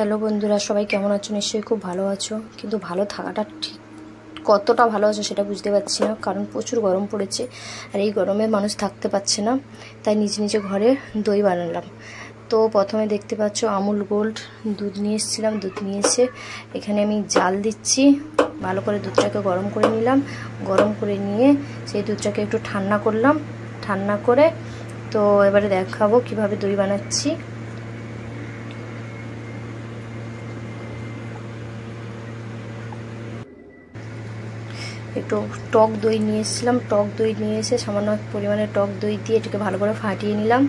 Hello বন্ধুরা, সবাই কেমন আছো? নিশ্চয়ই খুব ভালো আছো, কিন্তু ভালো থাকাটা ঠিক কতটা ভালো আছে সেটা বুঝতে পারছি না, কারণ প্রচুর গরম পড়েছে আর এই গরমে মানুষ থাকতে পারছে না। তাই নিজে ঘরে দই বানালাম। তো প্রথমে দেখতে পাচ্ছ আমুল গোল্ড দুধ নিয়ে এসেছিলাম। দুধ নিয়ে এসে এখানে আমি জাল দিচ্ছি। ভালো করে দুধটাকে গরম করে নিলাম। গরম করে নিয়ে সেই দুধটাকে একটু ঠান্ডা করলাম। ঠান্ডা করে তো এবারে দেখাবো কিভাবে দই বানাচ্ছি। একটু টক দই নিয়ে এসেছিলাম। টক দই নিয়ে এসে সামান্য পরিমাণে টক দই দিয়ে এটাকে ভালো করে ফাটিয়ে নিলাম।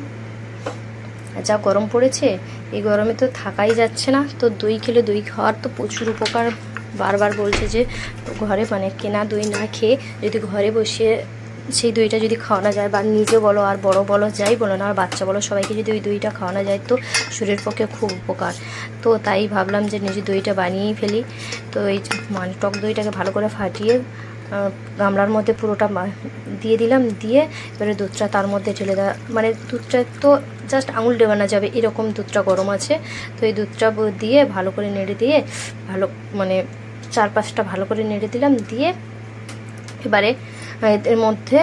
যা গরম পড়েছে, এই গরমে তো থাকাই যাচ্ছে না। তো দই খেলে, দই খাওয়ার তো প্রচুর উপকার। বারবার বলছে যে ঘরে মানে কেনা দই না খেয়ে যদি ঘরে বসিয়ে সেই দইটা যদি খাওয়ানো যায়, বা নিজে বলো আর বড় বলো যাই বলো না, আর বাচ্চা বলো, সবাইকে যদি ওই দইটা খাওয়ানো যায় তো শরীরের পক্ষে খুব উপকার। তো তাই ভাবলাম যে নিজে দইটা বানিয়েই ফেলি। তো এই মানে টক দইটাকে ভালো করে ফাটিয়ে গামলার মধ্যে পুরোটা দিয়ে দিলাম। দিয়ে এবারে দুধটা তার মধ্যে ঢেলে দেওয়া, মানে দুধটা তো জাস্ট আঙুল ডেবানো যাবে এরকম দুধটা গরম আছে। তো এই দুধটা দিয়ে ভালো করে নেড়ে দিয়ে ভালো মানে 4-5টা ভালো করে নেড়ে দিলাম। দিয়ে এবারে এর মধ্যে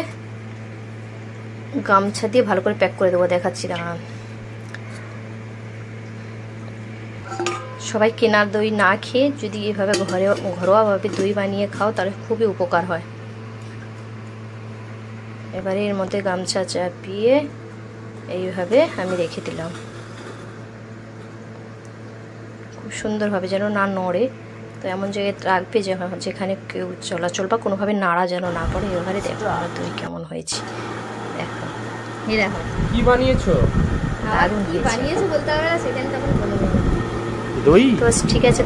গামছা দিয়ে ভালো করে প্যাক করে দেবো। দেখাচ্ছি দাঁড়ান। সবাই কেনার দই না খেয়ে যদি এভাবে ঘরোয়াভাবে দই বানিয়ে খাও তাহলে খুবই উপকার হয়। এবারে এর মধ্যে গামছা চাপিয়ে এইভাবে আমি রেখে দিলাম, খুব সুন্দরভাবে যেন না নড়ে। তো এমন জায়গায় রাখবে যেখানে কেউ চলাচল বা কোনোভাবে নাড়া যেন না পড়ে। এবারে দেখো আমার দই কেমন হয়েছে। দেখো এই দেখো কি বানিয়েছো। দারুণ কি বানিয়েছো বলতে হবে না, সেখানে তখন বলে দেবো। দই তো ঠিক আছে,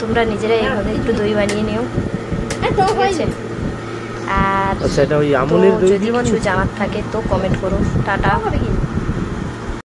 তোমরা নিজেরাই এইভাবে একটু দই বানিয়ে নিও। ঠিক আছে। আর আচ্ছা, এটা ওই আমুলের দই দিয়ে যদি কিছু জানার থাকে তো কমেন্ট করো। টাটা।